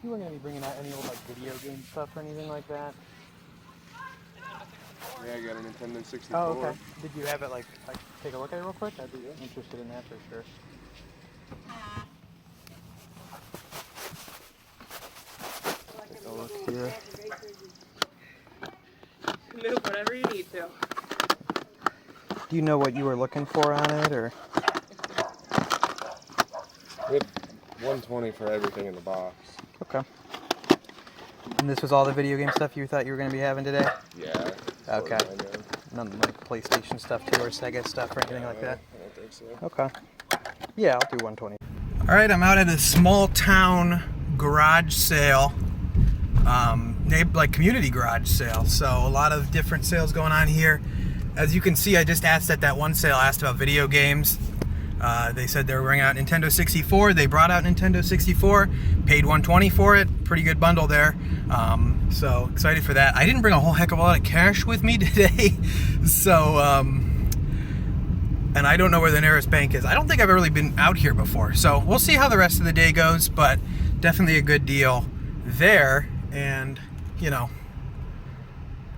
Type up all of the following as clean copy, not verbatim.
You weren't gonna be bringing out any old like video game stuff or anything like that? Yeah, I got a Nintendo 64. Oh, okay. Did you have it like take a look at it real quick? I'd be interested in that for sure. Take a look here. Move whatever you need to. Do you know what you were looking for on it, or? We had 120 for everything in the box. Okay. And this was all the video game stuff you thought you were going to be having today? Yeah. Okay. None like PlayStation stuff too, or Sega stuff, or anything like that? I don't think so. Okay. Yeah, I'll do 120. All right, I'm out at a small town garage sale. Like community garage sale. So a lot of different sales going on here. As you can see, I just asked at that one sale, asked about video games. They said they were bringing out Nintendo 64. They brought out Nintendo 64, paid $120 for it. Pretty good bundle there. So excited for that. I didn't bring a whole heck of a lot of cash with me today. So, and I don't know where the nearest bank is. I don't think I've really been out here before. So we'll see how the rest of the day goes, but definitely a good deal there. And, you know,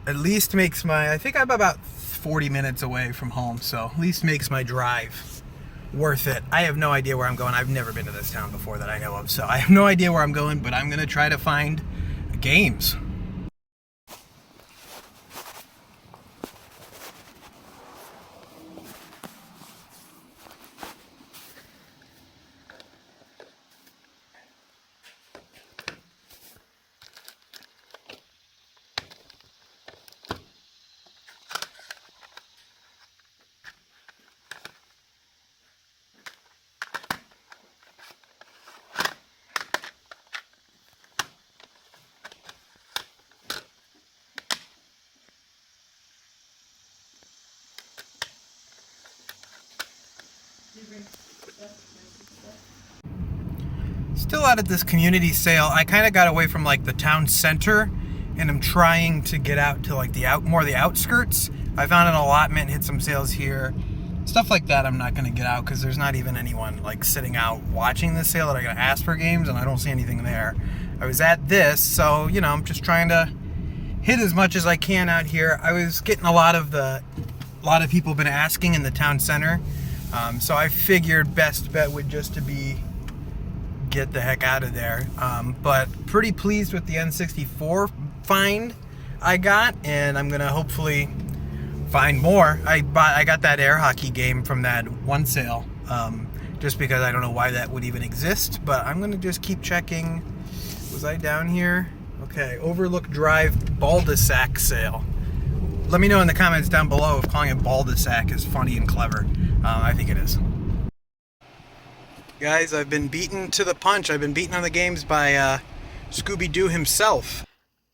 at least makes my, I think I'm about 40 minutes away from home. So at least makes my drive worth it. I have no idea where I'm going. I've never been to this town before that I know of, so I have no idea where I'm going, but I'm gonna try to find games. Still out at this community sale. I kind of got away from like the town center, and I'm trying to get out to like more the outskirts. I found an allotment, hit some sales here, stuff like that. I'm not going to get out because there's not even anyone like sitting out watching this sale that are going to ask for games, and I don't see anything there. I was at this, so you know, I'm just trying to hit as much as I can out here. I was getting a lot of people been asking in the town center, so I figured best bet would just to be get the heck out of there. But pretty pleased with the N64 find I got, and I'm gonna hopefully find more. I got that air hockey game from that one sale, just because I don't know why that would even exist, but I'm gonna just keep checking. Was I down here? Okay, Overlook Drive Baldisac sale. Let me know in the comments down below if calling it Baldisac is funny and clever. I think it is. Guys, I've been beaten to the punch. I've been beaten on the games by Scooby-Doo himself.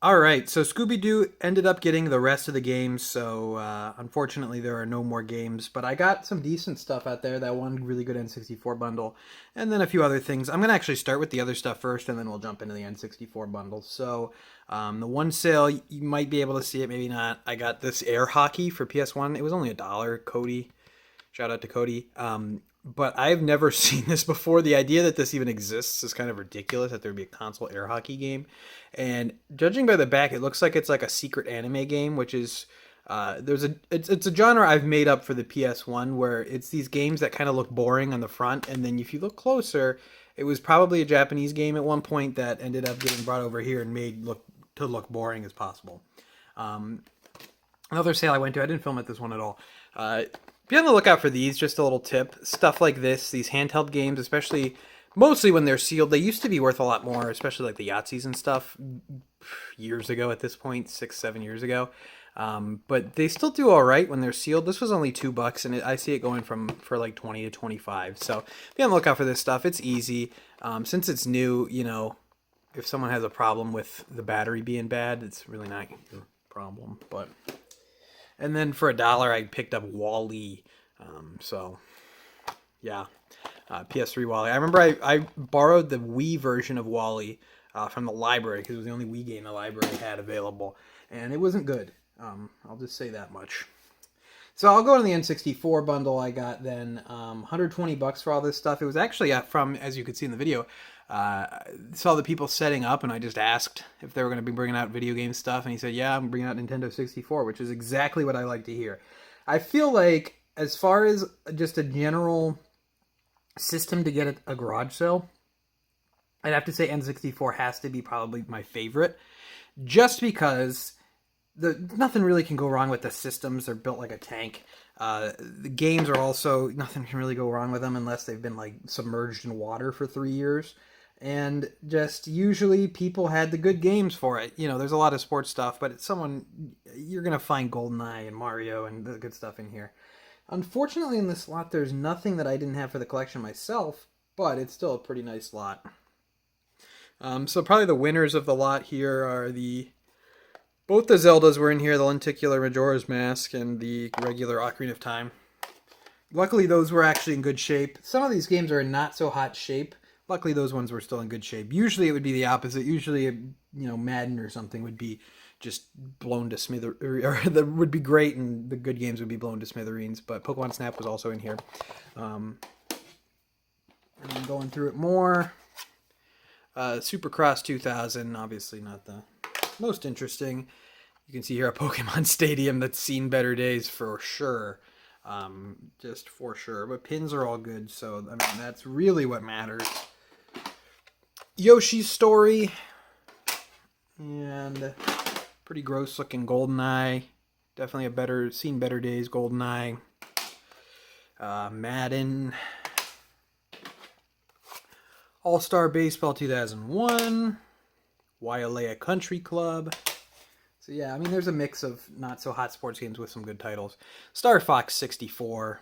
Alright, so Scooby-Doo ended up getting the rest of the games, so unfortunately there are no more games, but I got some decent stuff out there, that one really good N64 bundle, and then a few other things. I'm going to actually start with the other stuff first, and then we'll jump into the N64 bundle. So, the one sale, you might be able to see it, maybe not. I got this air hockey for PS1. It was only $1, Cody. Shout out to Cody. But I've never seen this before. The idea that this even exists is kind of ridiculous, that there'd be a console air hockey game. And judging by the back, it looks like it's like a secret anime game, which is it's a genre I've made up for the PS1, where it's these games that kind of look boring on the front, and then if you look closer, it was probably a Japanese game at one point that ended up getting brought over here and made look boring as possible. Another sale I went to, I didn't film at this one at all. Be on the lookout for these, just a little tip. Stuff like this, these handheld games, especially, mostly when they're sealed, they used to be worth a lot more, especially like the Yahtzees and stuff, years ago at this point, 6-7 years ago. But they still do alright when they're sealed. This was only $2, and I see it going for like 20 to 25. So be on the lookout for this stuff. It's easy. Since it's new, you know, if someone has a problem with the battery being bad, it's really not your problem, but... And then for $1, I picked up Wall-E. So, yeah, PS3 Wall-E. I remember I borrowed the Wii version of Wall-E from the library, because it was the only Wii game the library had available. And it wasn't good. I'll just say that much. So I'll go to the N64 bundle I got then. $120 for all this stuff. It was actually from, as you could see in the video, saw the people setting up, and I just asked if they were going to be bringing out video game stuff, and he said, yeah, I'm bringing out Nintendo 64, which is exactly what I like to hear. I feel like, as far as just a general system to get a garage sale, I'd have to say N64 has to be probably my favorite, just because nothing really can go wrong with the systems. They're built like a tank. The games are also, nothing can really go wrong with them unless they've been like submerged in water for 3 years. And just usually people had the good games for it. You know, there's a lot of sports stuff, but you're going to find GoldenEye and Mario and the good stuff in here. Unfortunately, in this lot, there's nothing that I didn't have for the collection myself, but it's still a pretty nice lot. So probably the winners of the lot here are both the Zeldas were in here, the Lenticular Majora's Mask and the regular Ocarina of Time. Luckily, those were actually in good shape. Some of these games are in not so hot shape. Luckily, those ones were still in good shape. Usually, it would be the opposite. Usually, Madden or something would be just blown to smithereens, or that would be great, and the good games would be blown to smithereens. But Pokemon Snap was also in here. And then going through it more, Supercross 2000, obviously not the most interesting. You can see here a Pokemon Stadium that's seen better days for sure. Just for sure. But pins are all good, so I mean that's really what matters. Yoshi's Story. And pretty gross looking GoldenEye. Definitely seen better days GoldenEye. Madden. All-Star Baseball 2001. Wailea Country Club. So yeah, I mean, there's a mix of not so hot sports games with some good titles. Star Fox 64.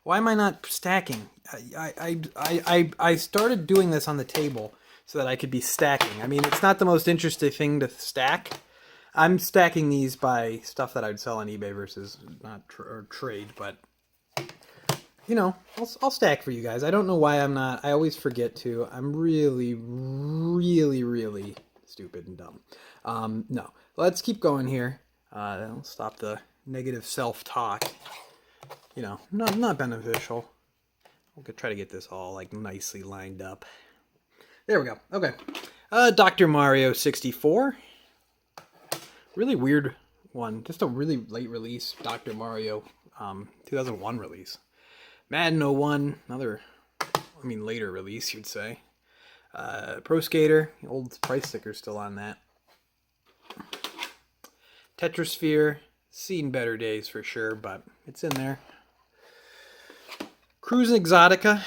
Why am I not stacking? I started doing this on the table so that I could be stacking. I mean, it's not the most interesting thing to stack. I'm stacking these by stuff that I'd sell on eBay versus not or trade, but I'll stack for you guys. I don't know why I'm not. I always forget to. I'm really, really, really stupid and dumb. No. Let's keep going here. I'll stop the negative self-talk. Not beneficial. We'll try to get this all like nicely lined up. There we go. Okay. Dr. Mario 64. Really weird one. Just a really late release. Dr. Mario 2001 release. Madden 01, another, later release, you'd say. Pro Skater, old price sticker's still on that. Tetrasphere, seen better days for sure, but it's in there. Cruise Exotica,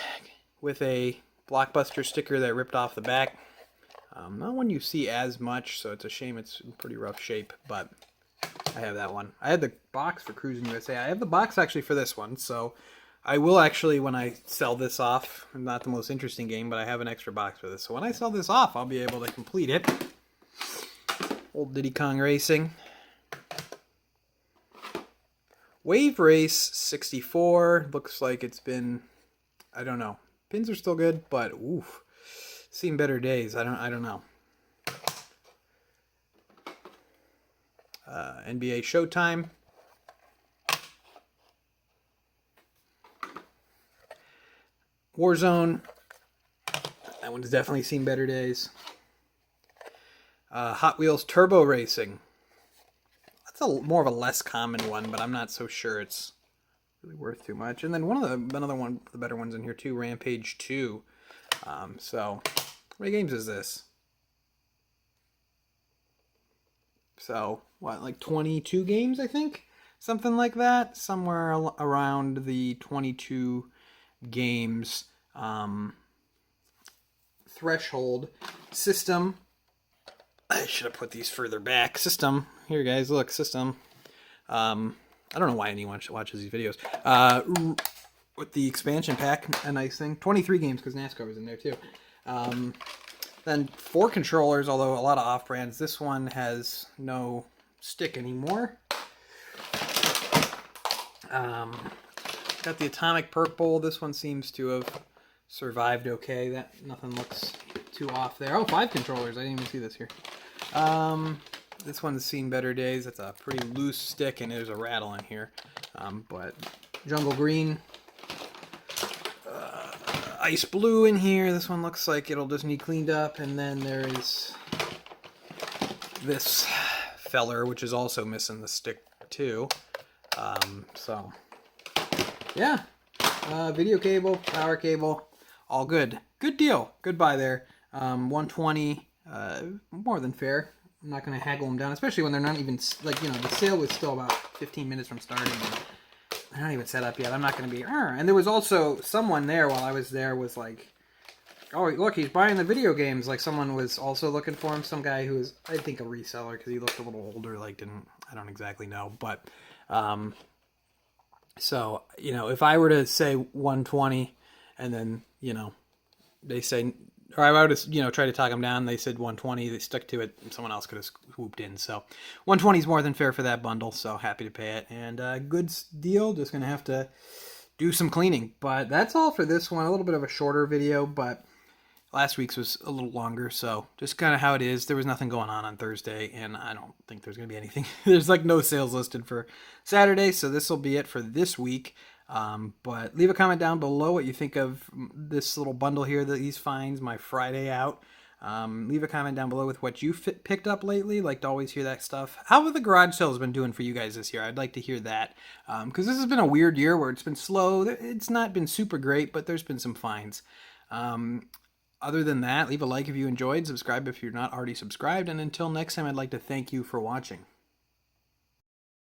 with a Blockbuster sticker that ripped off the back. Not one you see as much, so it's a shame it's in pretty rough shape, but I have that one. I had the box for Cruising USA. I have the box actually for this one, so I will actually, when I sell this off, not the most interesting game, but I have an extra box for this. So when I sell this off, I'll be able to complete it. Old Diddy Kong Racing. Wave Race 64. Looks like it's been, I don't know. Pins are still good, but oof. Seen better days. I don't know. NBA Showtime. Warzone. That one's definitely seen better days. Hot Wheels Turbo Racing. That's more of a less common one, but I'm not so sure it's really worth too much. And then another one of the better ones in here too, Rampage 2. So, how many games is this? So, what, like 22 games, I think? Something like that. Somewhere around the 22 games threshold. System. I should have put these further back. System. Here, guys, look, system. I don't know why anyone watches these videos. With the expansion pack, a nice thing. 23 games, because NASCAR was in there, too. Then 4 controllers, although a lot of off-brands. This one has no stick anymore. Got the Atomic Purple. This one seems to have survived okay. Nothing looks too off there. Oh, 5 controllers. I didn't even see this here. This one's seen better days. It's a pretty loose stick, and there's a rattle in here. But jungle green, ice blue in here. This one looks like it'll just need cleaned up. And then there is this feller, which is also missing the stick too. So yeah, video cable, power cable, all good. Good deal. Good buy there. 120, more than fair. I'm not going to haggle them down, especially when they're not even, like, you know, the sale was still about 15 minutes from starting. And they're not even set up yet. I'm not going to be, and there was also someone there while I was there was like, oh, look, he's buying the video games. Like, someone was also looking for him. Some guy who was, I think, a reseller because he looked a little older. Like, I don't exactly know. But, so, you know, if I were to say 120 and then, you know, they say, or I would have, you know, tried to talk them down. They said 120. They stuck to it. And someone else could have swooped in. So 120 is more than fair for that bundle. So happy to pay it. And good deal. Just going to have to do some cleaning. But that's all for this one. A little bit of a shorter video, but last week's was a little longer. So just kind of how it is. There was nothing going on Thursday, and I don't think there's going to be anything. There's like no sales listed for Saturday. So this will be it for this week. But leave a comment down below what you think of this little bundle here, these finds, my Friday out. Leave a comment down below with what you picked up lately. Like to always hear that stuff. How have the garage sales been doing for you guys this year? I'd like to hear that. Because this has been a weird year where it's been slow. It's not been super great, but there's been some finds. Other than that, leave a like if you enjoyed, subscribe if you're not already subscribed, and until next time, I'd like to thank you for watching.